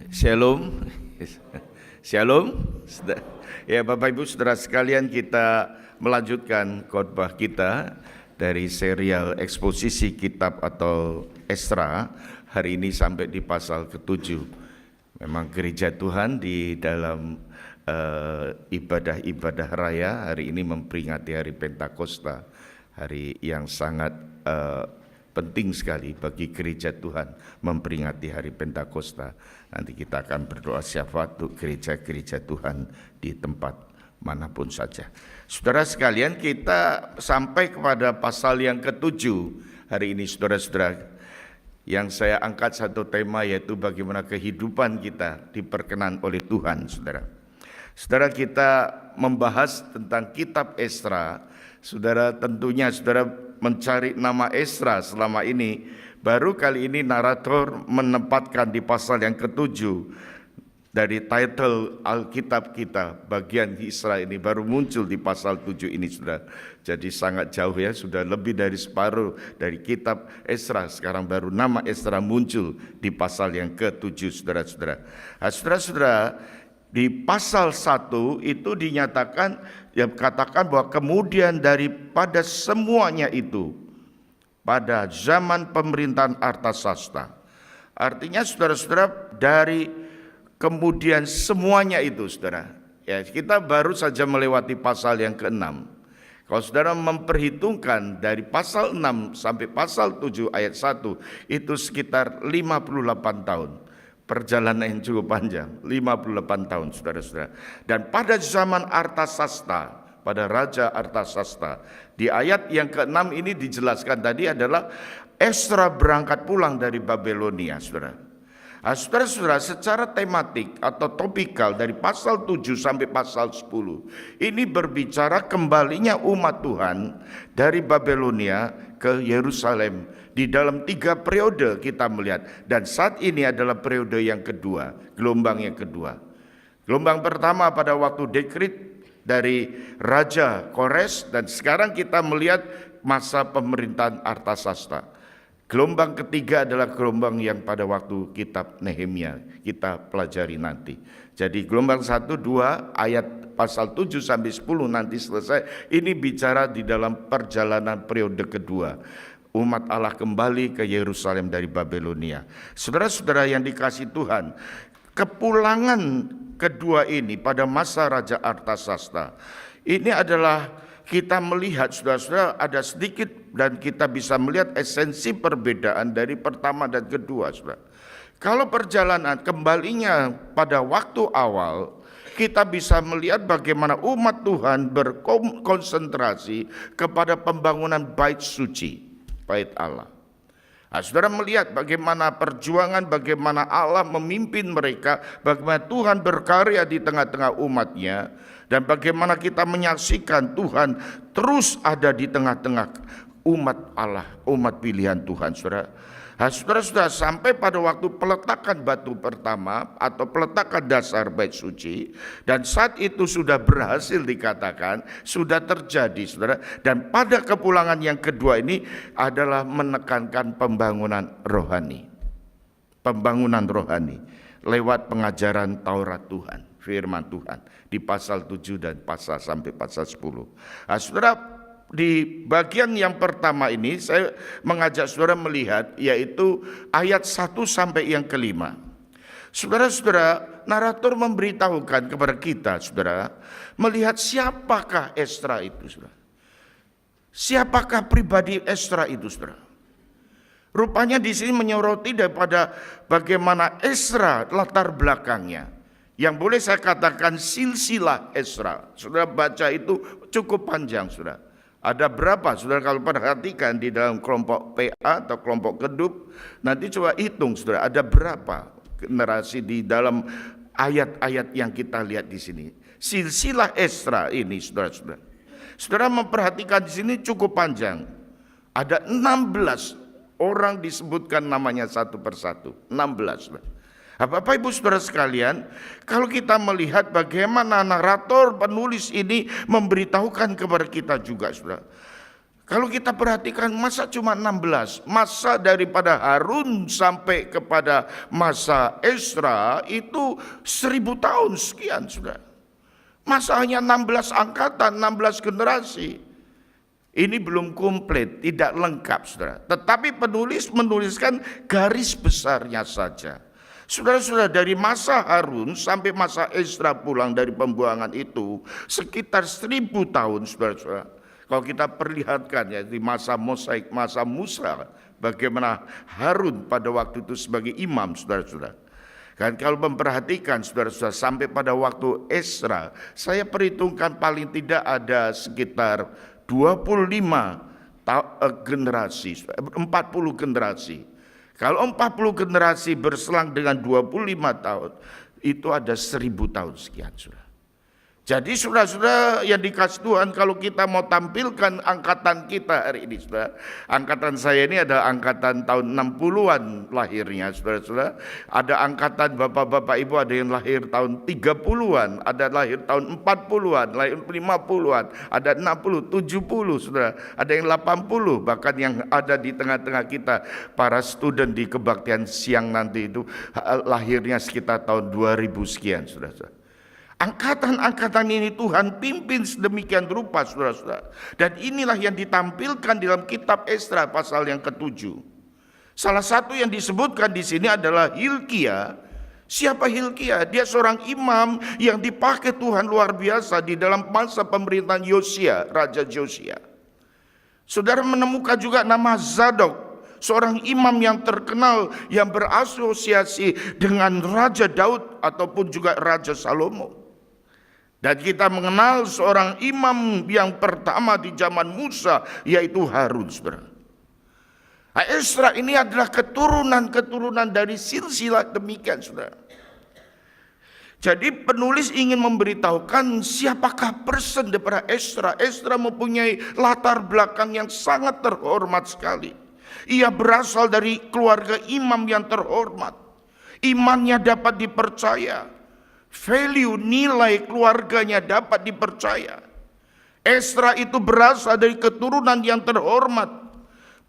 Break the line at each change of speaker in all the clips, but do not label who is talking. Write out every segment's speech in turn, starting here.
Shalom. Shalom. Ya Bapak Ibu Saudara sekalian, kita melanjutkan khotbah kita dari serial eksposisi kitab atau Esra. Hari ini sampai di pasal ke-7. Memang gereja Tuhan di dalam ibadah-ibadah raya hari ini memperingati hari Pentakosta, hari yang sangat penting sekali bagi gereja Tuhan memperingati hari Pentakosta. Nanti kita akan berdoa syafaat untuk gereja-gereja Tuhan di tempat manapun saja. Saudara sekalian, kita sampai kepada pasal yang ke-7 hari ini, saudara-saudara. Yang saya angkat satu tema, yaitu bagaimana kehidupan kita diperkenan oleh Tuhan, saudara. Saudara, kita membahas tentang kitab Esra. Saudara, tentunya saudara mencari nama Esra selama ini. Baru kali ini narator menempatkan di pasal yang ke-7 dari title Alkitab kita, bagian Esra ini baru muncul di pasal 7 ini, saudara. Jadi sangat jauh ya, sudah lebih dari separuh dari kitab Esra. Sekarang baru nama Esra muncul di pasal yang ke-7, saudara-saudara. Nah, saudara-saudara, di pasal 1 itu dinyatakan, ya katakan bahwa kemudian daripada semuanya itu, pada zaman pemerintahan Artasasta. Artinya saudara-saudara, dari kemudian semuanya itu, saudara. Ya, kita baru saja melewati pasal yang ke-6. Kalau saudara memperhitungkan dari pasal 6 sampai pasal 7 ayat 1, itu sekitar 58 tahun. Perjalanan yang cukup panjang, 58 tahun, saudara-saudara. Dan pada zaman Artasasta, pada Raja Artasasta, di ayat yang ke-6 ini dijelaskan tadi adalah Esra berangkat pulang dari Babelonia, saudara. Nah, saudara-saudara, secara tematik atau topikal dari pasal 7 sampai pasal 10, ini berbicara kembalinya umat Tuhan dari Babelonia ke Yerusalem. Di dalam 3 periode kita melihat, dan saat ini adalah periode yang kedua, gelombang yang kedua. Gelombang pertama pada waktu dekret dari Raja Kores, dan sekarang kita melihat masa pemerintahan Artasasta. Gelombang ketiga adalah gelombang yang pada waktu kitab Nehemia kita pelajari nanti. Jadi gelombang 1, 2 ayat pasal 7 sampai 10 nanti selesai. Ini bicara di dalam perjalanan periode kedua. Umat Allah kembali ke Yerusalem dari Babelonia. Saudara-saudara yang dikasihi Tuhan, kepulangan kedua ini pada masa Raja Artasasta, ini adalah kita melihat, saudara-saudara, ada sedikit dan kita bisa melihat esensi perbedaan dari pertama dan kedua, saudara. Kalau perjalanan kembalinya pada waktu awal, kita bisa melihat bagaimana umat Tuhan berkonsentrasi kepada pembangunan bait suci, bait Allah. Nah, saudara melihat bagaimana perjuangan, bagaimana Allah memimpin mereka, bagaimana Tuhan berkarya di tengah-tengah umatnya, dan bagaimana kita menyaksikan Tuhan terus ada di tengah-tengah umat Allah, umat pilihan Tuhan, saudara. Nah, saudara-saudara, sampai pada waktu peletakan batu pertama atau peletakan dasar bait suci, dan saat itu sudah berhasil dikatakan, sudah terjadi, saudara. Dan pada kepulangan yang kedua ini adalah menekankan pembangunan rohani. Pembangunan rohani lewat pengajaran Taurat Tuhan, firman Tuhan di pasal 7 dan pasal sampai pasal 10. Nah, saudara, di bagian yang pertama ini saya mengajak saudara melihat, yaitu ayat 1 sampai yang ke-5. Saudara-saudara, narator memberitahukan kepada kita, saudara, melihat siapakah Esra itu, saudara. Siapakah pribadi Esra itu, saudara. Rupanya di sini menyoroti daripada bagaimana Esra latar belakangnya. Yang boleh saya katakan silsilah Esra. Saudara baca itu cukup panjang, saudara. Ada berapa, saudara, kalau perhatikan di dalam kelompok PA atau kelompok Kedup, nanti coba hitung, saudara, ada berapa generasi di dalam ayat-ayat yang kita lihat di sini. Silsilah Esra ini, saudara-saudara. Saudara memperhatikan di sini cukup panjang. Ada 16 orang disebutkan namanya satu persatu. 16, saudara. Bapak Ibu Saudara sekalian, kalau kita melihat bagaimana narator penulis ini memberitahukan kepada kita juga, saudara. Kalau kita perhatikan masa cuma 16, masa daripada Harun sampai kepada masa Ezra itu 1000 tahun sekian sudah. Masa hanya 16 angkatan, 16 generasi. Ini belum komplit, tidak lengkap saudara. Tetapi penulis menuliskan garis besarnya saja. Saudara-saudara, dari masa Harun sampai masa Ezra pulang dari pembuangan itu sekitar 1000 tahun saudara-saudara. Kalau kita perlihatkan ya di masa Mosaik, masa Musa, bagaimana Harun pada waktu itu sebagai imam saudara-saudara. Dan kalau memperhatikan saudara-saudara sampai pada waktu Ezra, saya perhitungkan paling tidak ada sekitar 25 generasi, 40 generasi. Kalau 40 generasi berselang dengan 25 tahun, itu ada 1000 tahun sekian saudara. Jadi saudara-saudara yang dikasih Tuhan, kalau kita mau tampilkan angkatan kita hari ini saudara. Angkatan saya ini ada angkatan tahun 60-an lahirnya saudara-saudara. Ada angkatan bapak-bapak ibu ada yang lahir tahun 30-an. Ada lahir tahun 40-an, lahir 50-an. Ada 60, 70 saudara. Ada yang 80, bahkan yang ada di tengah-tengah kita. Para student di kebaktian siang nanti itu lahirnya sekitar tahun 2000 sekian saudara-saudara. Angkatan-angkatan ini Tuhan pimpin sedemikian rupa saudara-saudara. Dan inilah yang ditampilkan dalam kitab Ezra pasal yang ke-7. Salah satu yang disebutkan di sini adalah Hilkia. Siapa Hilkia? Dia seorang imam yang dipakai Tuhan luar biasa di dalam masa pemerintahan Yosia, Raja Yosia. Saudara menemukan juga nama Zadok, seorang imam yang terkenal yang berasosiasi dengan Raja Daud ataupun juga Raja Salomo. Dan kita mengenal seorang imam yang pertama di zaman Musa, yaitu Harun, saudara. Ezra ini adalah keturunan-keturunan dari silsilah demikian, saudara. Jadi penulis ingin memberitahukan siapakah person daripada Ezra. Ezra mempunyai latar belakang yang sangat terhormat sekali. Ia berasal dari keluarga imam yang terhormat. Imannya dapat dipercaya. Value, nilai keluarganya dapat dipercaya. Ezra itu berasal dari keturunan yang terhormat.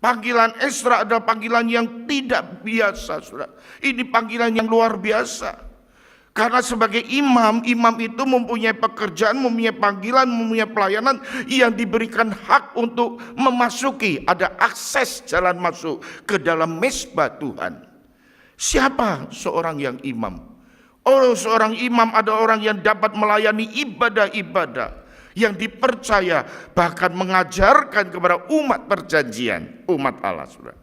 Panggilan Ezra adalah panggilan yang tidak biasa, saudara. Ini panggilan yang luar biasa. Karena sebagai imam, imam itu mempunyai pekerjaan, mempunyai panggilan, mempunyai pelayanan yang diberikan hak untuk memasuki, ada akses jalan masuk ke dalam mezbah Tuhan. Siapa seorang yang imam? Oh, seorang imam ada orang yang dapat melayani ibadah-ibadah yang dipercaya, bahkan mengajarkan kepada umat perjanjian, umat Allah, saudara.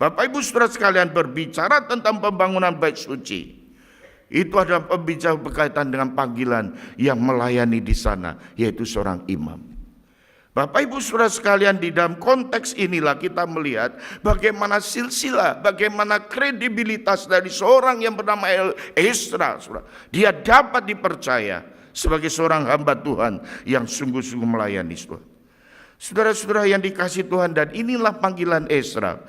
Bapak Ibu saudara sekalian, berbicara tentang pembangunan bait suci, itu adalah pembicara berkaitan dengan panggilan yang melayani di sana, yaitu seorang imam. Bapak Ibu saudara sekalian, di dalam konteks inilah kita melihat bagaimana silsilah, bagaimana kredibilitas dari seorang yang bernama Ezra. Dia dapat dipercaya sebagai seorang hamba Tuhan yang sungguh-sungguh melayani Tuhan. Saudara-saudara yang dikasihi Tuhan, dan inilah panggilan Ezra.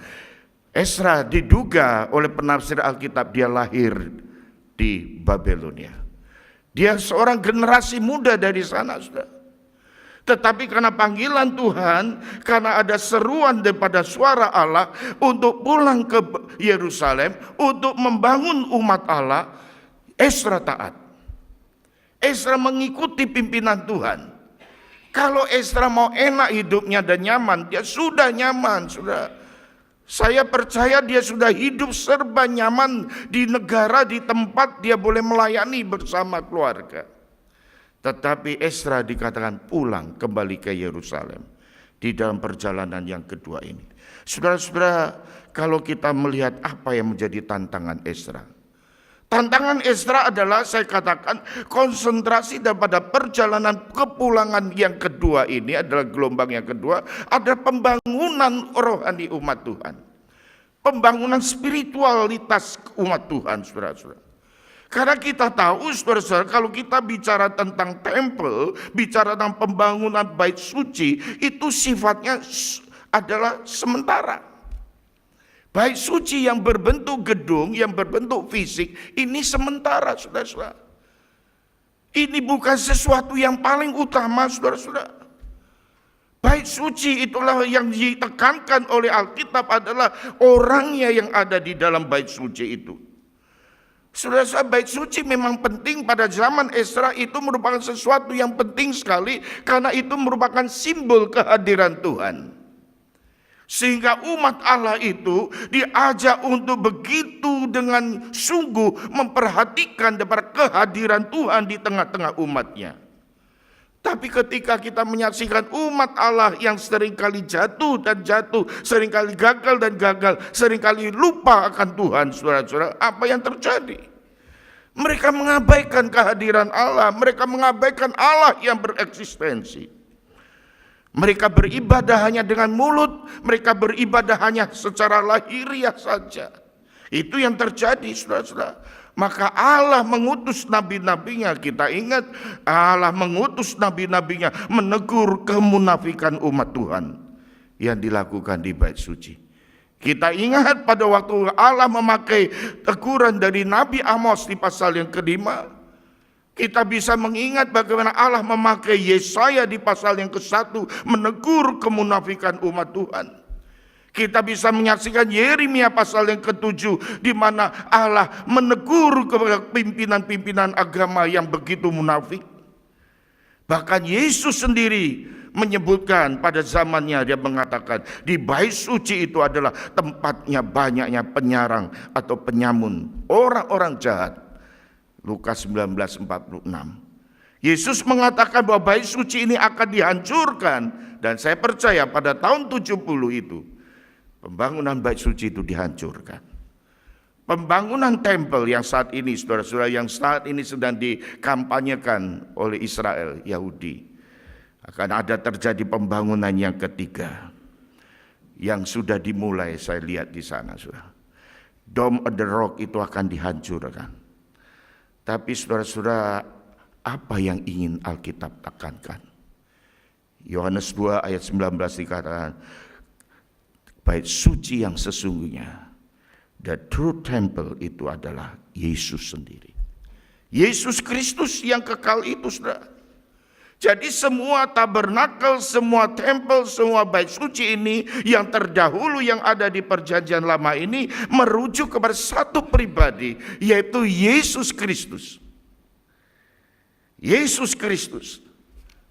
Ezra diduga oleh penafsir Alkitab dia lahir di Babelonia. Dia seorang generasi muda dari sana, saudara. Tetapi karena panggilan Tuhan, karena ada seruan daripada suara Allah untuk pulang ke Yerusalem, untuk membangun umat Allah, Ezra taat. Ezra mengikuti pimpinan Tuhan. Kalau Ezra mau enak hidupnya dan nyaman, dia sudah nyaman, sudah. Saya percaya dia sudah hidup serba nyaman di negara, di tempat dia boleh melayani bersama keluarga. Tetapi Ezra dikatakan pulang kembali ke Yerusalem di dalam perjalanan yang kedua ini. Saudara-saudara, kalau kita melihat apa yang menjadi tantangan Ezra. Tantangan Ezra adalah, saya katakan, konsentrasi daripada perjalanan kepulangan yang kedua ini adalah gelombang yang kedua, ada pembangunan rohani umat Tuhan. Pembangunan spiritualitas umat Tuhan, saudara-saudara. Karena kita tahu, saudara-saudara, kalau kita bicara tentang tempel, bicara tentang pembangunan bait suci, itu sifatnya adalah sementara. Bait suci yang berbentuk gedung, yang berbentuk fisik, ini sementara, saudara-saudara. Ini bukan sesuatu yang paling utama, saudara-saudara. Bait suci itulah yang ditekankan oleh Alkitab adalah orangnya yang ada di dalam bait suci itu. Saudara, bait suci memang penting pada zaman Esra, itu merupakan sesuatu yang penting sekali karena itu merupakan simbol kehadiran Tuhan. Sehingga umat Allah itu diajak untuk begitu dengan sungguh memperhatikan daripada kehadiran Tuhan di tengah-tengah umatnya. Tapi ketika kita menyaksikan umat Allah yang seringkali jatuh dan jatuh, seringkali gagal dan gagal, seringkali lupa akan Tuhan, saudara-saudara, apa yang terjadi? Mereka mengabaikan kehadiran Allah, mereka mengabaikan Allah yang bereksistensi. Mereka beribadah hanya dengan mulut, mereka beribadah hanya secara lahiriah saja. Itu yang terjadi, saudara-saudara. Maka Allah mengutus nabi-nabinya. Kita ingat, Allah mengutus nabi-nabinya menegur kemunafikan umat Tuhan yang dilakukan di bait suci. Kita ingat pada waktu Allah memakai teguran dari Nabi Amos di pasal yang ke-5. Kita bisa mengingat bagaimana Allah memakai Yesaya di pasal yang ke-1 menegur kemunafikan umat Tuhan. Kita bisa menyaksikan Yeremia pasal yang ke-7 di mana Allah menegur kepada pimpinan-pimpinan agama yang begitu munafik. Bahkan Yesus sendiri menyebutkan pada zamannya, dia mengatakan di bait suci itu adalah tempatnya banyaknya penyarang atau penyamun, orang-orang jahat. Lukas 19:46. Yesus mengatakan bahwa bait suci ini akan dihancurkan, dan saya percaya pada tahun 70 itu pembangunan bait suci itu dihancurkan. Pembangunan tempel yang saat ini, saudara-saudara, yang saat ini sedang dikampanyekan oleh Israel, Yahudi, akan ada terjadi pembangunan yang ketiga yang sudah dimulai. Saya lihat di sana, saudara. Dome of the Rock itu akan dihancurkan. Tapi saudara-saudara, apa yang ingin Alkitab tekankan? Yohanes 2 ayat 19 dikatakan, bait suci yang sesungguhnya, the true temple, itu adalah Yesus sendiri. Yesus Kristus yang kekal itu, saudara. Jadi semua tabernakel, semua tempel, semua bait suci ini yang terdahulu yang ada di perjanjian lama ini merujuk kepada satu pribadi, yaitu Yesus Kristus. Yesus Kristus.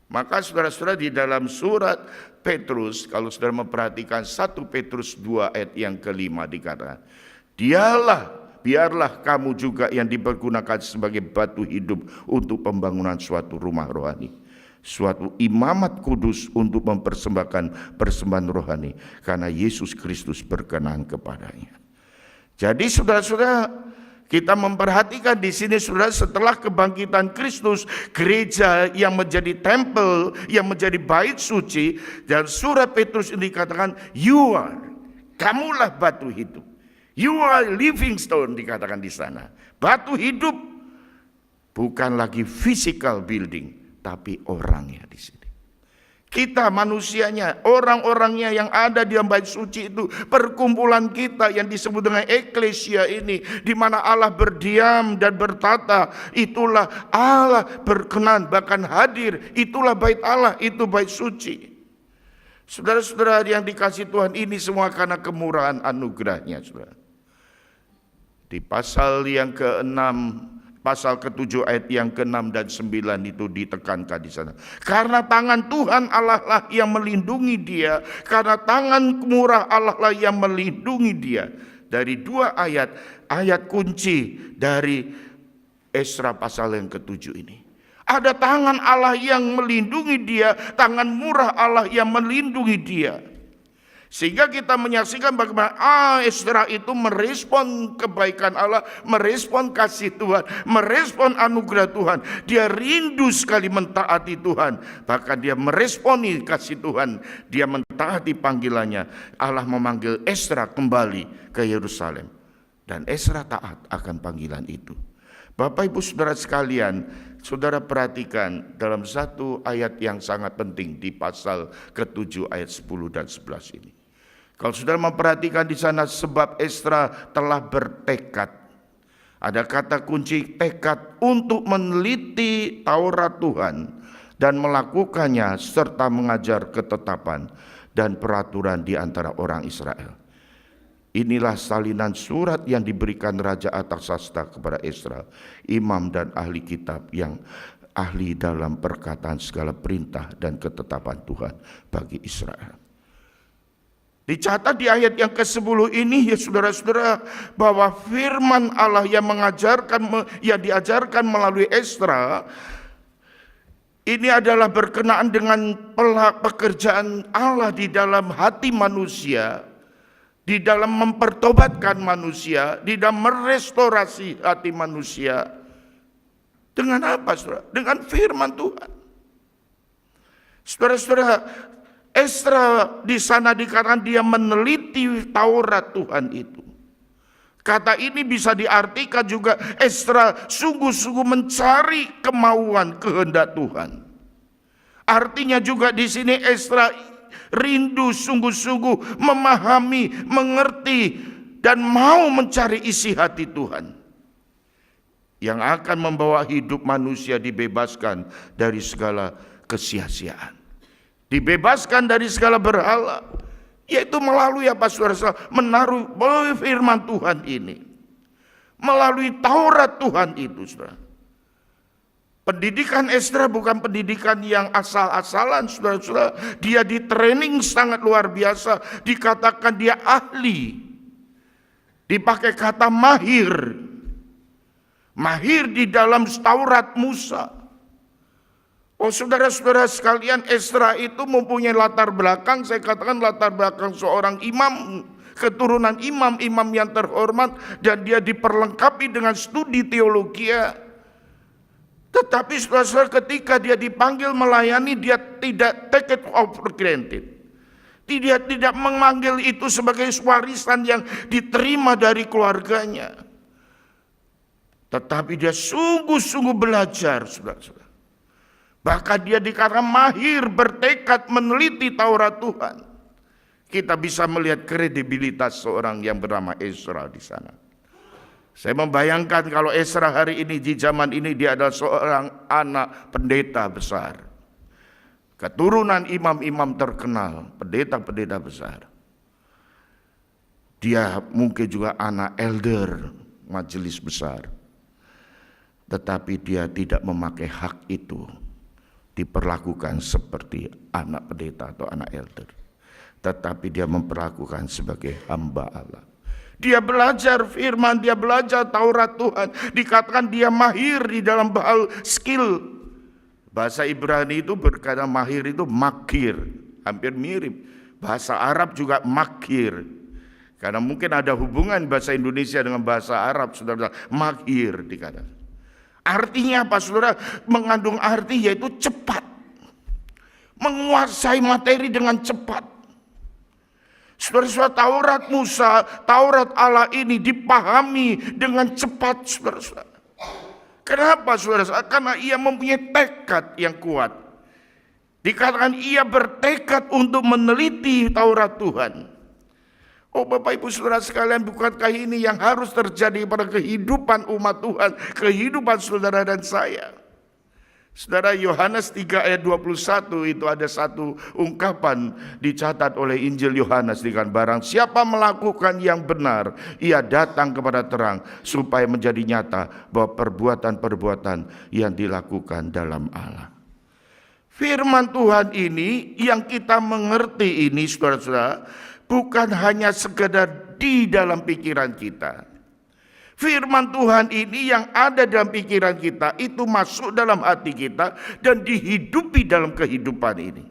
Maka saudara-saudara, di dalam surat Petrus, kalau saudara memperhatikan 1 Petrus 2 ayat yang ke-5 dikatakan, biarlah kamu juga yang dipergunakan sebagai batu hidup untuk pembangunan suatu rumah rohani, suatu imamat kudus untuk mempersembahkan persembahan rohani, karena Yesus Kristus berkenan kepadanya. Jadi saudara-saudara, kita memperhatikan di sini, saudara, setelah kebangkitan Kristus, gereja yang menjadi tempel, yang menjadi bait suci, dan surat Petrus ini dikatakan, kamulah batu hidup. You are living stone, dikatakan di sana. Batu hidup, bukan lagi physical building, tapi orangnya di sini. Kita manusianya, orang-orangnya yang ada di dalam bait suci itu, perkumpulan kita yang disebut dengan eklesia ini, di mana Allah berdiam dan bertata, itulah Allah berkenan, bahkan hadir, itulah bait Allah, itu bait suci. Saudara-saudara yang dikasih Tuhan, ini semua karena kemurahan anugerahnya, saudara. Di pasal yang ke-6, pasal ke-7 ayat yang ke-6 dan 9 itu ditekankan di sana. Karena tangan Tuhan Allah lah yang melindungi dia, karena tangan murah Allah lah yang melindungi dia. Dari 2 ayat kunci dari Esra pasal yang ke-7 ini. Ada tangan Allah yang melindungi dia, tangan murah Allah yang melindungi dia. Sehingga kita menyaksikan bagaimana Esra itu merespon kebaikan Allah, merespon kasih Tuhan, merespon anugerah Tuhan. Dia rindu sekali mentaati Tuhan. Bahkan dia meresponi kasih Tuhan. Dia mentaati panggilannya. Allah memanggil Esra kembali ke Yerusalem. Dan Esra taat akan panggilan itu. Bapak Ibu Saudara sekalian, saudara perhatikan dalam satu ayat yang sangat penting di pasal ke-7 ayat 10 dan 11 ini. Kalau saudara memperhatikan di sana, sebab Esra telah bertekad. Ada kata kunci tekad untuk meneliti Taurat Tuhan, dan melakukannya serta mengajar ketetapan dan peraturan di antara orang Israel. Inilah salinan surat yang diberikan Raja Artasasta kepada Esra, imam dan ahli kitab yang ahli dalam perkataan segala perintah dan ketetapan Tuhan bagi Israel. Dicatat di ayat yang ke-10 ini ya saudara-saudara, bahwa firman Allah yang diajarkan melalui Esra ini adalah berkenaan dengan pekerjaan Allah di dalam hati manusia, di dalam mempertobatkan manusia, di dalam merestorasi hati manusia. Dengan apa, saudara? Dengan firman Tuhan. Saudara-saudara, Esra di sana dikatakan dia meneliti Taurat Tuhan itu. Kata ini bisa diartikan juga Esra sungguh-sungguh mencari kemauan kehendak Tuhan. Artinya juga di sini Esra rindu sungguh-sungguh memahami, mengerti, dan mau mencari isi hati Tuhan, yang akan membawa hidup manusia dibebaskan dari segala kesia-siaan, dibebaskan dari segala berhala, yaitu melalui apa saudara? Melalui firman Tuhan ini, melalui Taurat Tuhan itu, saudara. Pendidikan Esra bukan pendidikan yang asal-asalan, saudara-saudara. Dia di training sangat luar biasa. Dikatakan dia ahli. Dipakai kata mahir. Mahir di dalam Taurat Musa. Oh saudara-saudara sekalian, Esra itu mempunyai latar belakang, saya katakan latar belakang seorang imam, keturunan imam-imam yang terhormat, dan dia diperlengkapi dengan studi teologi. Tetapi saudara-saudara, ketika dia dipanggil melayani, dia tidak take it for granted. Tidak memanggil itu sebagai warisan yang diterima dari keluarganya. Tetapi dia sungguh-sungguh belajar, saudara-saudara. Bahkan dia dikatakan mahir, bertekad meneliti Taurat Tuhan. Kita bisa melihat kredibilitas seorang yang bernama Esra di sana. Saya membayangkan kalau Esra hari ini di zaman ini dia adalah seorang anak pendeta besar. Keturunan imam-imam terkenal, pendeta-pendeta besar. Dia mungkin juga anak elder, majelis besar. Tetapi dia tidak memakai hak itu, diperlakukan seperti anak pendeta atau anak elder. Tetapi dia memperlakukan sebagai hamba Allah. Dia belajar firman, dia belajar Taurat Tuhan. Dikatakan dia mahir di dalam hal skill. Bahasa Ibrani itu berkata mahir itu makir, hampir mirip. Bahasa Arab juga makir. Karena mungkin ada hubungan bahasa Indonesia dengan bahasa Arab, saudara. Makir dikatakan. Artinya apa, saudara? Mengandung arti yaitu cepat. Menguasai materi dengan cepat. Saudara-saudara, Taurat Musa, Taurat Allah ini dipahami dengan cepat, saudara-saudara. Kenapa, saudara-saudara? Karena ia mempunyai tekad yang kuat. Dikatakan ia bertekad untuk meneliti Taurat Tuhan. Oh Bapak Ibu Saudara sekalian, bukankah ini yang harus terjadi pada kehidupan umat Tuhan, kehidupan saudara dan saya? Saudara, Yohanes 3 ayat 21 itu ada satu ungkapan dicatat oleh Injil Yohanes, dengan barang siapa melakukan yang benar, ia datang kepada terang supaya menjadi nyata bahwa perbuatan-perbuatan yang dilakukan dalam Allah. Firman Tuhan ini yang kita mengerti ini, saudara-saudara, bukan hanya sekedar di dalam pikiran kita. Firman Tuhan ini yang ada dalam pikiran kita itu masuk dalam hati kita dan dihidupi dalam kehidupan ini.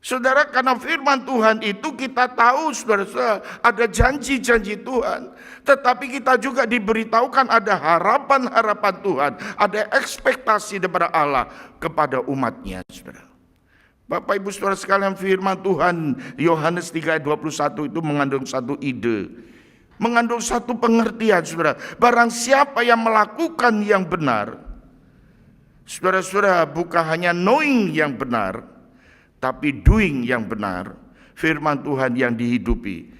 Saudara, karena firman Tuhan itu kita tahu, saudara, ada janji-janji Tuhan. Tetapi kita juga diberitahukan ada harapan-harapan Tuhan, ada ekspektasi daripada Allah kepada umatnya, saudara. Bapak Ibu Saudara sekalian, firman Tuhan Yohanes 3 ayat 21 itu mengandung satu ide, mengandung satu pengertian, saudara. Barang siapa yang melakukan yang benar, saudara-saudara, bukan hanya knowing yang benar, tapi doing yang benar. Firman Tuhan yang dihidupi,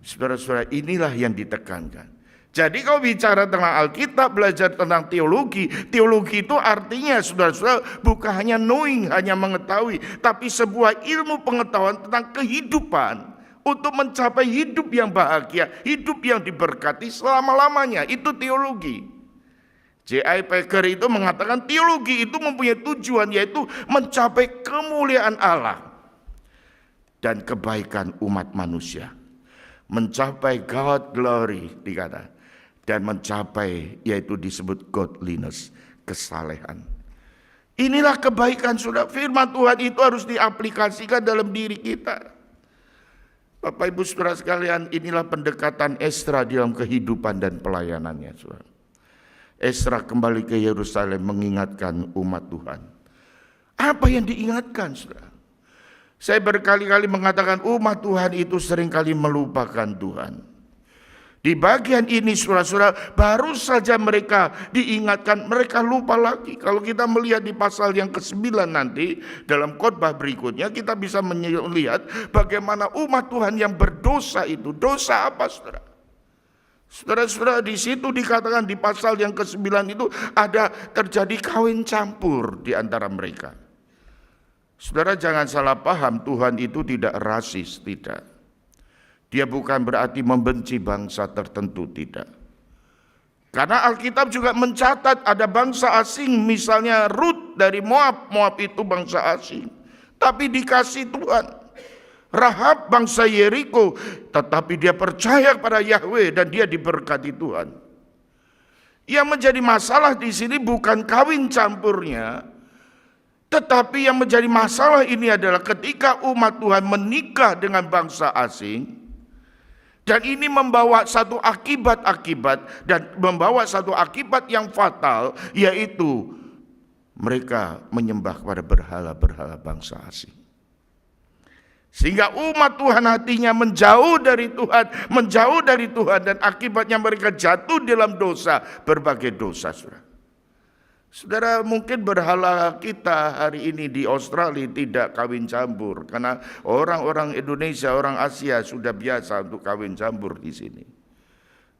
saudara-saudara, inilah yang ditekankan. Jadi kalau bicara tentang Alkitab, belajar tentang teologi, teologi itu artinya saudara-saudara bukan hanya knowing, hanya mengetahui, tapi sebuah ilmu pengetahuan tentang kehidupan untuk mencapai hidup yang bahagia, hidup yang diberkati selama-lamanya. Itu teologi. J.I. Packer itu mengatakan teologi itu mempunyai tujuan, yaitu mencapai kemuliaan Allah dan kebaikan umat manusia. Mencapai God glory dikata. Dan mencapai, yaitu disebut godliness, kesalehan. Inilah kebaikan, saudara. Firman Tuhan itu harus diaplikasikan dalam diri kita. Bapak Ibu saudara sekalian, inilah pendekatan Esra dalam kehidupan dan pelayanannya, saudara. Esra kembali ke Yerusalem mengingatkan umat Tuhan. Apa yang diingatkan, saudara? Saya berkali-kali mengatakan umat Tuhan itu seringkali melupakan Tuhan. Di bagian ini saudara-saudara, baru saja mereka diingatkan, mereka lupa lagi. Kalau kita melihat di pasal yang ke-9 nanti, dalam khotbah berikutnya, kita bisa melihat bagaimana umat Tuhan yang berdosa itu. Dosa apa, saudara? Saudara-saudara, di situ dikatakan di pasal yang ke-9 itu ada terjadi kawin campur di antara mereka. Saudara jangan salah paham, Tuhan itu tidak rasis, tidak. Dia bukan berarti membenci bangsa tertentu, tidak. Karena Alkitab juga mencatat ada bangsa asing, misalnya Rut dari Moab. Moab itu bangsa asing, tapi dikasih Tuhan. Rahab bangsa Yeriko, tetapi dia percaya pada Yahweh dan dia diberkati Tuhan. Yang menjadi masalah di sini bukan kawin campurnya, tetapi yang menjadi masalah ini adalah ketika umat Tuhan menikah dengan bangsa asing. Dan ini membawa satu akibat-akibat dan membawa satu akibat yang fatal, yaitu mereka menyembah kepada berhala-berhala bangsa asing. Sehingga umat Tuhan hatinya menjauh dari Tuhan, dan akibatnya mereka jatuh dalam dosa, berbagai dosa, saudara. Saudara, mungkin berhala kita hari ini di Australia tidak kawin campur, karena orang-orang Indonesia, orang Asia sudah biasa untuk kawin campur di sini.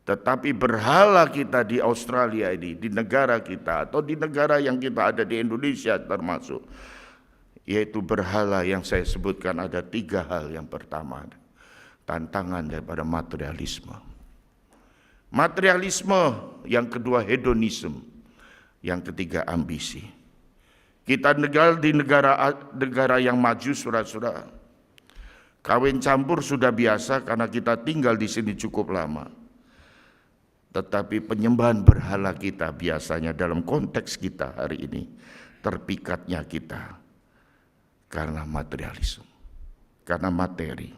Tetapi berhala kita di Australia ini, di negara kita atau di negara yang kita ada di Indonesia termasuk, yaitu berhala yang saya sebutkan ada 3 hal. Yang pertama, tantangan daripada materialisme. Materialisme, yang kedua hedonisme. Yang ketiga ambisi. Kita tinggal di negara yang maju, saudara-saudara. Kawin campur sudah biasa karena kita tinggal di sini cukup lama. Tetapi penyembahan berhala kita biasanya dalam konteks kita hari ini, terpikatnya kita karena materialisme, karena materi.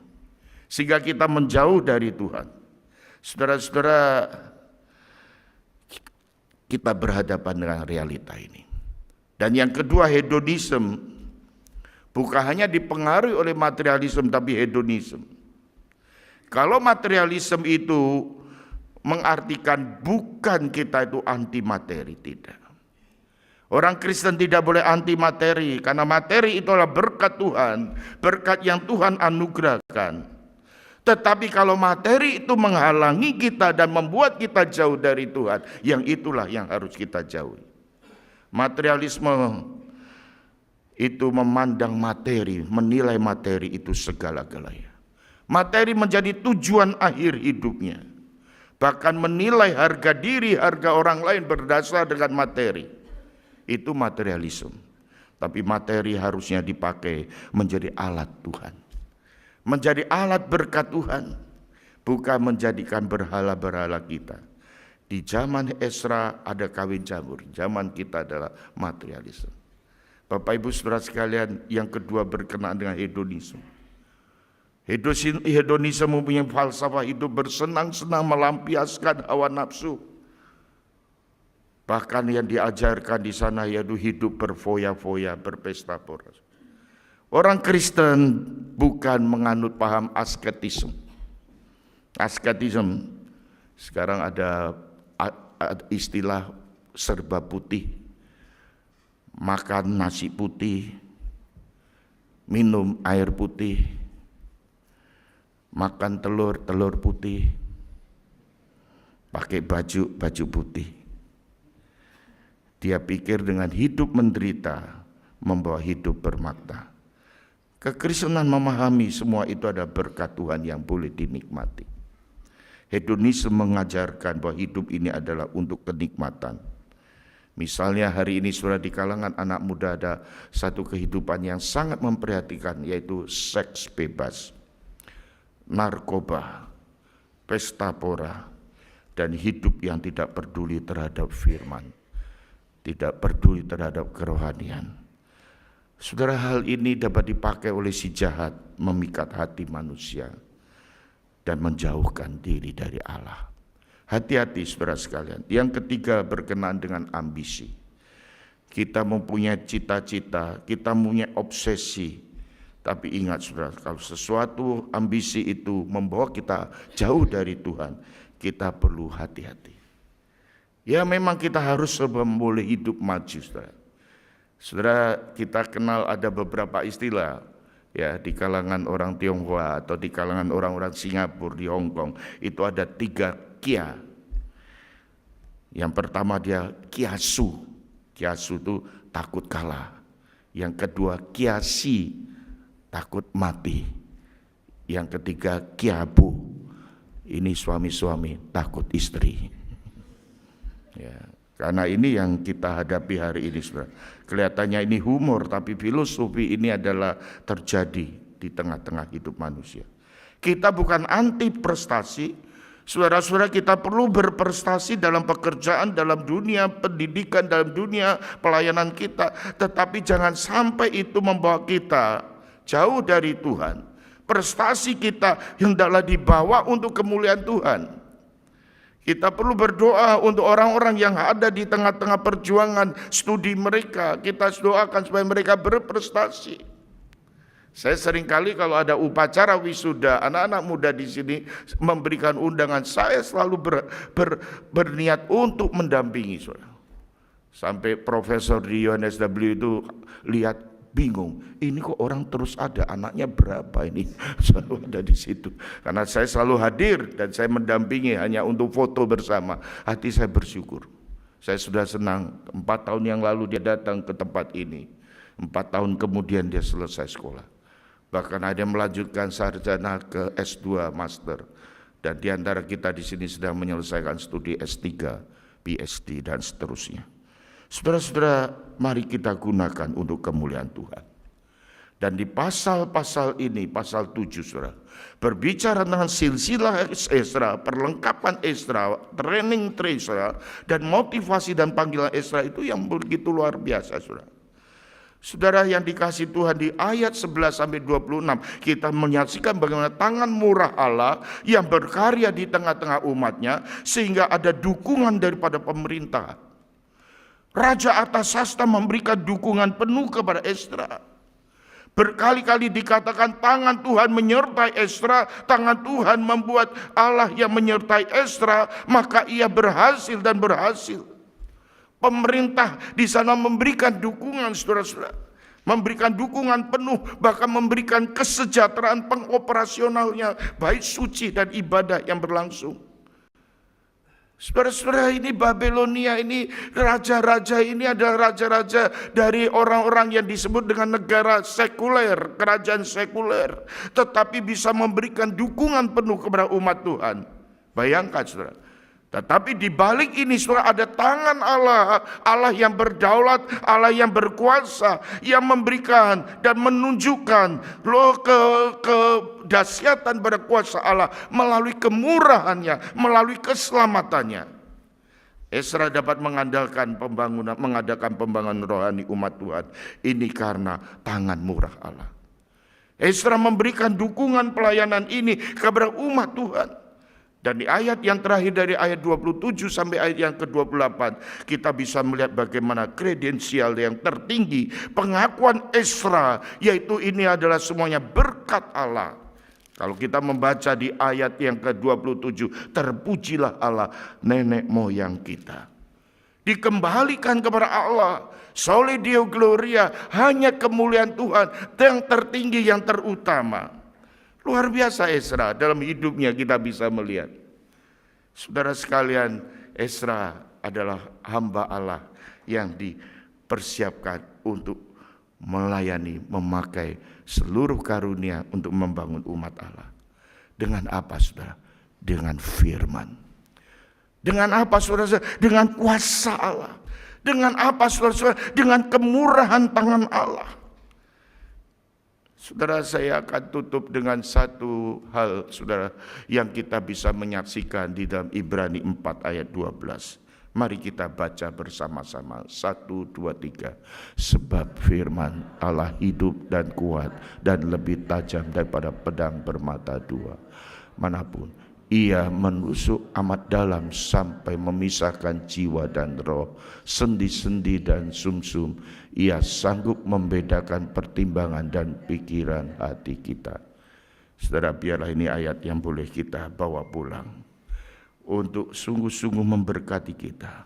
Sehingga kita menjauh dari Tuhan. Saudara-saudara, kita berhadapan dengan realita ini. Dan yang kedua, hedonisme. Bukan hanya dipengaruhi oleh materialisme, tapi hedonisme. Kalau materialisme itu mengartikan bukan kita itu anti materi, tidak. Orang Kristen tidak boleh anti materi, karena materi itulah berkat Tuhan, berkat yang Tuhan anugerahkan. Tetapi kalau materi itu menghalangi kita dan membuat kita jauh dari Tuhan, yang itulah yang harus kita jauhi. Materialisme itu memandang materi, menilai materi itu segala-galanya. Materi menjadi tujuan akhir hidupnya. Bahkan menilai harga diri, harga orang lain berdasar dengan materi. Itu materialisme. Tapi materi harusnya dipakai menjadi alat Tuhan. Menjadi alat berkat Tuhan, bukan menjadikan berhala-berhala kita. Di zaman Esra ada kawin campur, zaman kita adalah materialisme. Bapak Ibu saudara sekalian, yang kedua berkenaan dengan hedonisme. Hedonisme mempunyai falsafah hidup bersenang-senang, melampiaskan hawa nafsu. Bahkan yang diajarkan di sana yaitu hidup berfoya-foya, berpesta-pora. Orang Kristen bukan menganut paham asketisme. Asketisme, sekarang ada istilah serba putih. Makan nasi putih, minum air putih, makan telur putih. pakai baju putih. Dia pikir dengan hidup menderita membawa hidup bermakna. Kekristenan memahami semua itu ada berkat Tuhan yang boleh dinikmati. Hedonisme mengajarkan bahwa hidup ini adalah untuk kenikmatan. Misalnya hari ini saudara, di kalangan anak muda ada satu kehidupan yang sangat memprihatinkan, yaitu seks bebas, narkoba, pesta pora, dan hidup yang tidak peduli terhadap firman, tidak peduli terhadap kerohanian. Saudara, hal ini dapat dipakai oleh si jahat memikat hati manusia dan menjauhkan diri dari Allah. Hati-hati saudara sekalian. Yang ketiga, berkenaan dengan ambisi. Kita mempunyai cita-cita, kita mempunyai obsesi. Tapi ingat saudara, kalau sesuatu ambisi itu membawa kita jauh dari Tuhan, kita perlu hati-hati. Ya memang kita harus boleh hidup maju saudara. Saudara, kita kenal ada beberapa istilah ya di kalangan orang Tionghoa atau di kalangan orang-orang Singapura, di Hong Kong. Itu ada 3 kia. Yang pertama dia kiasu. Kiasu itu takut kalah. Yang kedua kiasi, takut mati. Yang ketiga kiabu. Ini suami-suami takut istri. Ya, karena ini yang kita hadapi hari ini, saudara. Kelihatannya ini humor, tapi filosofi ini adalah terjadi di tengah-tengah hidup manusia. Kita bukan anti prestasi. Saudara-saudara, kita perlu berprestasi dalam pekerjaan, dalam dunia pendidikan, dalam dunia pelayanan kita. Tetapi jangan sampai itu membawa kita jauh dari Tuhan. Prestasi kita hendaklah dibawa untuk kemuliaan Tuhan. Kita perlu berdoa untuk orang-orang yang ada di tengah-tengah perjuangan studi mereka. Kita doakan supaya mereka berprestasi. Saya seringkali kalau ada upacara wisuda, anak-anak muda di sini memberikan undangan, saya selalu berniat untuk mendampingi. Saudara. Sampai profesor di UNSW itu lihat bingung, ini kok orang terus ada, anaknya berapa ini selalu ada di situ. Karena saya selalu hadir dan saya mendampingi hanya untuk foto bersama, hati saya bersyukur. Saya sudah senang, 4 tahun yang lalu dia datang ke tempat ini, 4 tahun kemudian dia selesai sekolah. Bahkan ada yang melanjutkan sarjana ke S2 Master. Dan di antara kita di sini sedang menyelesaikan studi S3, PhD dan seterusnya. Saudara-saudara, mari kita gunakan untuk kemuliaan Tuhan. Dan di pasal-pasal ini, pasal 7 saudara, berbicara tentang silsilah Ezra, perlengkapan Ezra, training Ezra, dan motivasi dan panggilan Ezra itu yang begitu luar biasa saudara. Saudara yang dikasih Tuhan, di ayat 11-26 kita menyaksikan bagaimana tangan murah Allah yang berkarya di tengah-tengah umatnya sehingga ada dukungan daripada pemerintah. Raja Artasasta memberikan dukungan penuh kepada Ezra. Berkali-kali dikatakan tangan Tuhan menyertai Ezra, tangan Tuhan membuat Allah yang menyertai Ezra, maka ia berhasil dan berhasil. Pemerintah di sana memberikan dukungan, saudara-saudara, memberikan dukungan penuh, bahkan memberikan kesejahteraan pengoperasionalnya, baik suci dan ibadah yang berlangsung. Saudara-saudara, ini Babelonia, ini raja-raja ini adalah raja-raja dari orang-orang yang disebut dengan negara sekuler, kerajaan sekuler, tetapi bisa memberikan dukungan penuh kepada umat Tuhan. Bayangkan saudara. Tetapi di balik ini saudara ada tangan Allah, Allah yang berdaulat, Allah yang berkuasa, yang memberikan dan menunjukkan kedahsyatan pada kuasa Allah melalui kemurahannya, melalui keselamatannya. Ezra dapat mengadakan pembangunan rohani umat Tuhan ini karena tangan murah Allah. Ezra memberikan dukungan pelayanan ini kepada umat Tuhan. Dan di ayat yang terakhir dari ayat 27 sampai ayat yang ke-28 kita bisa melihat bagaimana kredensial yang tertinggi pengakuan Ezra, yaitu ini adalah semuanya berkat Allah. Kalau kita membaca di ayat yang ke-27, terpujilah Allah nenek moyang kita. Dikembalikan kepada Allah, soli Deo Gloria, hanya kemuliaan Tuhan yang tertinggi, yang terutama. Luar biasa Ezra, dalam hidupnya kita bisa melihat. Saudara sekalian, Ezra adalah hamba Allah yang dipersiapkan untuk melayani, memakai seluruh karunia untuk membangun umat Allah. Dengan apa, saudara? Dengan firman. Dengan apa, saudara? Dengan kuasa Allah. Dengan apa, saudara? Dengan kemurahan tangan Allah. Saudara, saya akan tutup dengan satu hal, saudara, yang kita bisa menyaksikan di dalam Ibrani 4 ayat 12. Mari kita baca bersama-sama. 1, 2, 3. Sebab firman Allah hidup dan kuat dan lebih tajam daripada pedang bermata dua, manapun ia menusuk amat dalam sampai memisahkan jiwa dan roh, sendi-sendi dan sumsum. Ia sanggup membedakan pertimbangan dan pikiran hati kita. Saudara, biarlah ini ayat yang boleh kita bawa pulang untuk sungguh-sungguh memberkati kita.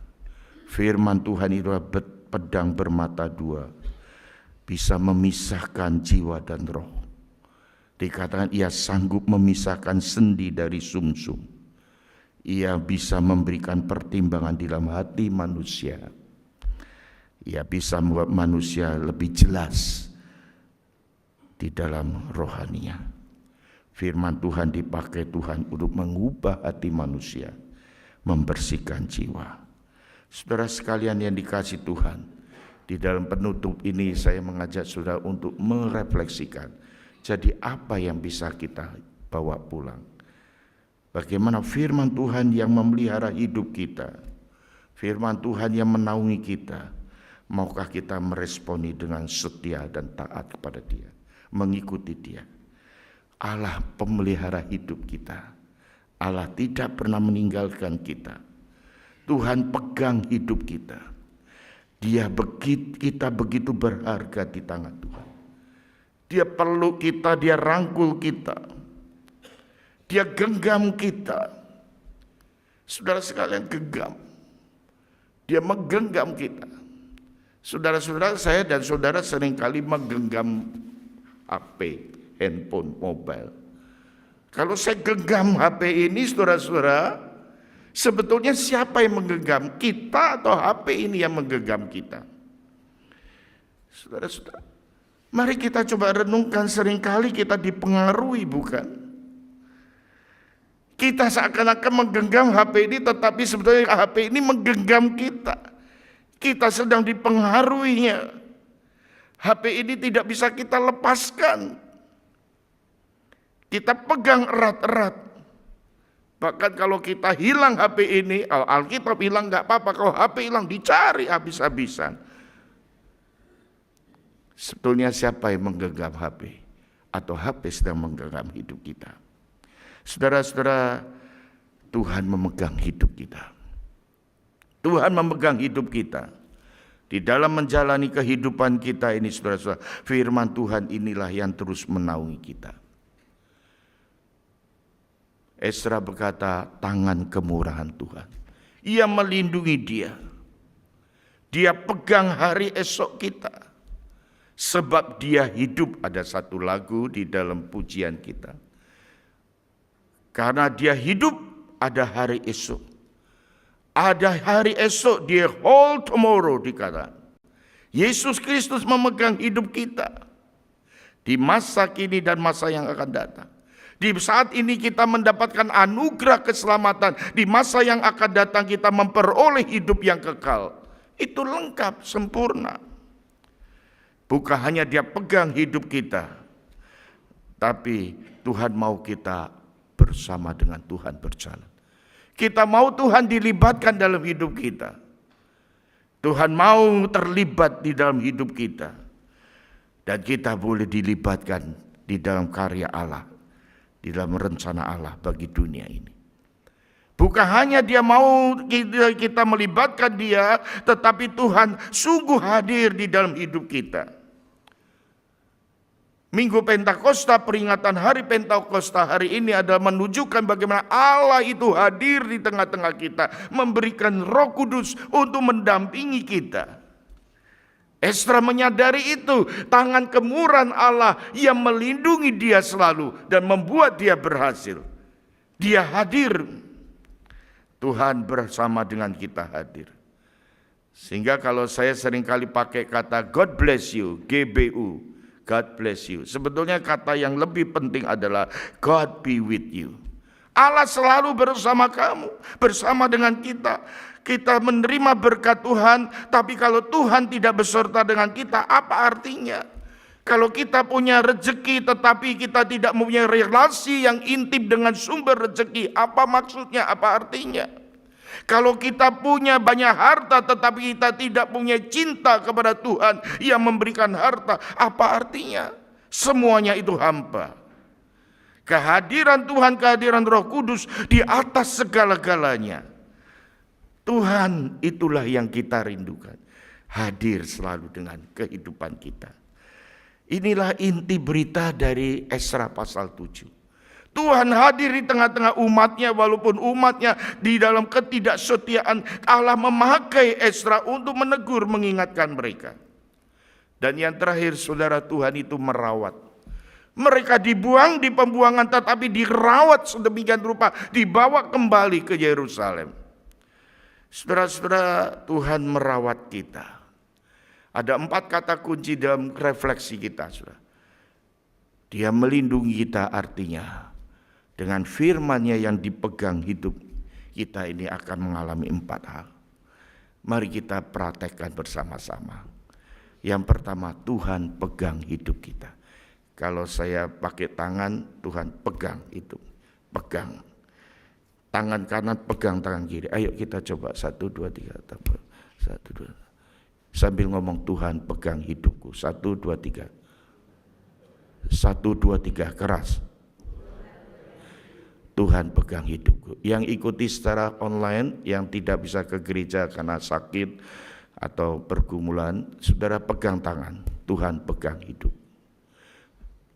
Firman Tuhan itu adalah pedang bermata dua, bisa memisahkan jiwa dan roh. Dikatakan ia sanggup memisahkan sendi dari sumsum. Ia bisa memberikan pertimbangan di dalam hati manusia. Ia bisa membuat manusia lebih jelas di dalam rohaninya. Firman Tuhan dipakai Tuhan untuk mengubah hati manusia, membersihkan jiwa. Saudara sekalian yang dikasihi Tuhan, di dalam penutup ini saya mengajak saudara untuk merefleksikan. Jadi apa yang bisa kita bawa pulang? Bagaimana firman Tuhan yang memelihara hidup kita? Firman Tuhan yang menaungi kita. Maukah kita meresponi dengan setia dan taat kepada Dia, mengikuti Dia? Allah pemelihara hidup kita. Allah tidak pernah meninggalkan kita. Tuhan pegang hidup kita. Kita begitu berharga di tangan Tuhan. Dia peluk kita, Dia rangkul kita, Dia genggam kita. Saudara sekalian, genggam. Dia menggenggam kita. Saudara-saudara, saya dan saudara seringkali menggenggam HP, handphone, mobile. Kalau saya genggam HP ini, saudara-saudara, sebetulnya siapa yang menggenggam? Kita atau HP ini yang menggenggam kita? Saudara-saudara, mari kita coba renungkan, seringkali kita dipengaruhi, bukan? Kita seakan-akan menggenggam HP ini, tetapi sebetulnya HP ini menggenggam kita. Kita sedang dipengaruhinya. HP ini tidak bisa kita lepaskan. Kita pegang erat-erat. Bahkan kalau kita hilang HP ini, Alkitab hilang gak apa-apa. Kalau HP hilang dicari habis-habisan. Sebetulnya siapa yang menggenggam HP? Atau HP sedang menggenggam hidup kita? Saudara-saudara, Tuhan memegang hidup kita. Tuhan memegang hidup kita. Di dalam menjalani kehidupan kita ini, saudara-saudara, firman Tuhan inilah yang terus menaungi kita. Ezra berkata, tangan kemurahan Tuhan. Ia melindungi dia. Dia pegang hari esok kita. Sebab dia hidup, ada satu lagu di dalam pujian kita. Karena dia hidup, ada hari esok. Ada hari esok, the whole tomorrow dikatakan. Yesus Kristus memegang hidup kita. Di masa kini dan masa yang akan datang. Di saat ini kita mendapatkan anugerah keselamatan. Di masa yang akan datang kita memperoleh hidup yang kekal. Itu lengkap, sempurna. Bukan hanya dia pegang hidup kita. Tapi Tuhan mau kita bersama dengan Tuhan berjalan. Kita mau Tuhan dilibatkan dalam hidup kita. Tuhan mau terlibat di dalam hidup kita. Dan kita boleh dilibatkan di dalam karya Allah. Di dalam rencana Allah bagi dunia ini. Bukan hanya dia mau kita melibatkan dia, tetapi Tuhan sungguh hadir di dalam hidup kita. Minggu Pentakosta, peringatan hari Pentakosta hari ini adalah menunjukkan bagaimana Allah itu hadir di tengah-tengah kita, memberikan Roh Kudus untuk mendampingi kita. Ezra menyadari itu, tangan kemurahan Allah yang melindungi dia selalu dan membuat dia berhasil. Dia hadir. Tuhan bersama dengan kita hadir. Sehingga kalau saya seringkali pakai kata God bless you, GBU, God bless you. Sebetulnya kata yang lebih penting adalah God be with you. Allah selalu bersama kamu, bersama dengan kita. Kita menerima berkat Tuhan, tapi kalau Tuhan tidak beserta dengan kita, apa artinya? Kalau kita punya rezeki tetapi kita tidak mempunyai relasi yang intim dengan sumber rezeki, apa maksudnya, apa artinya? Kalau kita punya banyak harta tetapi kita tidak punya cinta kepada Tuhan yang memberikan harta, apa artinya? Semuanya itu hampa. Kehadiran Tuhan, kehadiran Roh Kudus di atas segala-galanya. Tuhan itulah yang kita rindukan. Hadir selalu dengan kehidupan kita. Inilah inti berita dari Esra pasal 7. Tuhan hadir di tengah-tengah umatnya, walaupun umatnya di dalam ketidaksetiaan, Allah memakai Esra untuk menegur, mengingatkan mereka. Dan yang terakhir, saudara, Tuhan itu merawat. Mereka dibuang di pembuangan tetapi dirawat sedemikian rupa, dibawa kembali ke Yerusalem. Saudara-saudara, Tuhan merawat kita. Ada 4 kata kunci dalam refleksi kita, saudara. Dia melindungi kita, artinya dengan firman-Nya yang dipegang, hidup kita ini akan mengalami 4 hal. Mari kita praktekkan bersama-sama. Yang pertama, Tuhan pegang hidup kita. Kalau saya pakai tangan, Tuhan pegang itu, pegang. Tangan kanan pegang tangan kiri. Ayo kita coba 1, 2, 3. 1, 2. Sambil ngomong, Tuhan pegang hidupku. 1, 2, 3. 1, 2, 3, keras. Tuhan pegang hidupku. Yang ikuti secara online, yang tidak bisa ke gereja karena sakit atau pergumulan, saudara pegang tangan. Tuhan pegang hidup.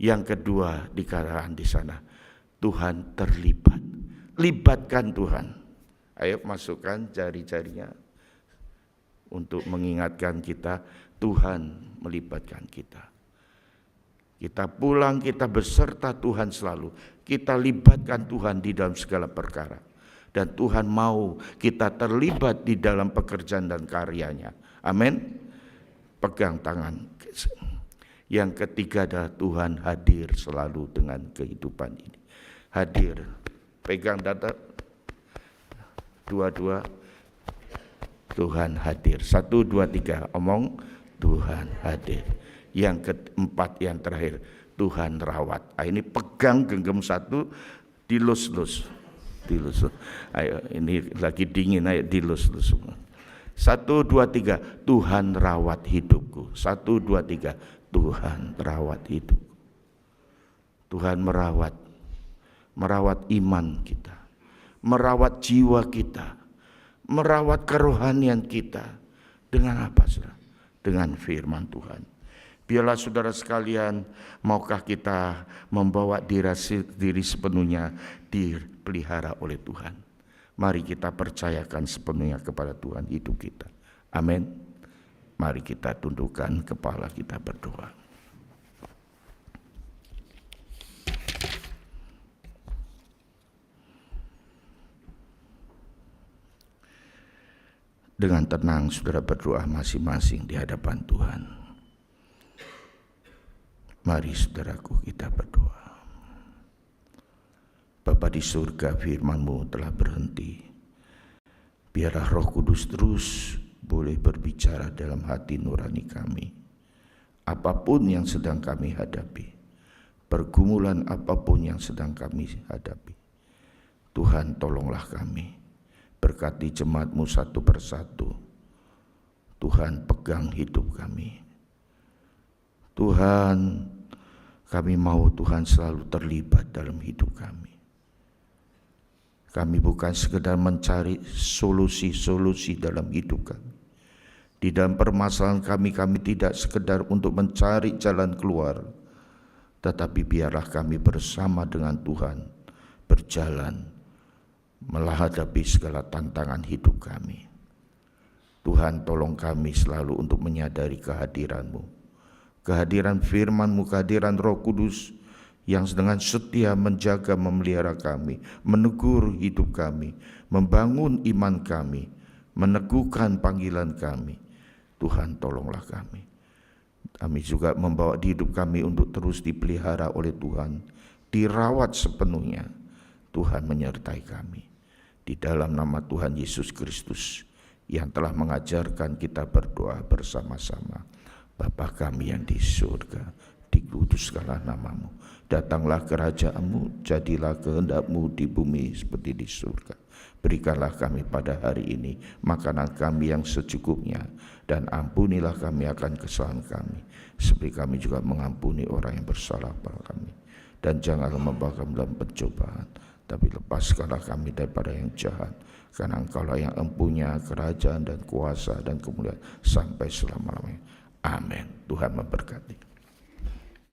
Yang kedua dikatakan di sana, Tuhan terlibat. Libatkan Tuhan. Ayo masukkan jari-jarinya untuk mengingatkan kita, Tuhan melibatkan kita. Kita pulang, kita beserta Tuhan selalu. Kita libatkan Tuhan di dalam segala perkara. Dan Tuhan mau kita terlibat di dalam pekerjaan dan karyanya. Amin. Pegang tangan. Yang ketiga adalah Tuhan hadir selalu dengan kehidupan ini. Hadir. Pegang data. 2, Tuhan hadir. 1, 2, 3. Omong, Tuhan hadir. Yang keempat, yang terakhir, Tuhan rawat. Ini pegang, genggam 1, dilus-lus. Ayo, ini lagi dingin, ayo dilus-lus semua. 1, 2, 3. Tuhan rawat hidupku. 1, 2, 3. Tuhan rawat hidup. Tuhan merawat iman kita, merawat jiwa kita, merawat kerohanian kita. Dengan apa, saudara? Dengan firman Tuhan. Biarlah saudara sekalian, maukah kita membawa diri sepenuhnya dipelihara oleh Tuhan. Mari kita percayakan sepenuhnya kepada Tuhan hidup kita. Amin. Mari kita tundukkan kepala, kita berdoa. Dengan tenang saudara berdoa masing-masing di hadapan Tuhan. Mari saudaraku kita berdoa. Bapa di surga, firman-Mu telah berhenti. Biarlah Roh Kudus terus boleh berbicara dalam hati nurani kami. Apapun yang sedang kami hadapi, pergumulan apapun yang sedang kami hadapi, Tuhan tolonglah kami. Berkati jemaat-Mu satu persatu. Tuhan pegang hidup kami. Tuhan, kami mau Tuhan selalu terlibat dalam hidup kami. Kami bukan sekedar mencari solusi-solusi dalam hidup kami. Di dalam permasalahan kami tidak sekedar untuk mencari jalan keluar, tetapi biarlah kami bersama dengan Tuhan berjalan menghadapi segala tantangan hidup kami. Tuhan, tolong kami selalu untuk menyadari kehadiran-Mu, kehadiran firman-Mu, kehadiran Roh Kudus yang dengan setia menjaga memelihara kami, menegur hidup kami, membangun iman kami, meneguhkan panggilan kami. Tuhan, tolonglah kami. Kami juga membawa di hidup kami untuk terus dipelihara oleh Tuhan, dirawat sepenuhnya. Tuhan menyertai kami. Di dalam nama Tuhan Yesus Kristus yang telah mengajarkan kita berdoa bersama-sama. Bapa kami yang di surga, dikuduskanlah namamu. Datanglah kerajaan-Mu, jadilah kehendak-Mu di bumi seperti di surga. Berikanlah kami pada hari ini makanan kami yang secukupnya, dan ampunilah kami akan kesalahan kami, seperti kami juga mengampuni orang yang bersalah pada kami. Dan janganlah membawa kami dalam pencobaan, tapi lepaskanlah kami daripada yang jahat, karena Engkaulah yang empunya kerajaan dan kuasa dan kemuliaan sampai selama-lamanya. Amin. Tuhan memberkati.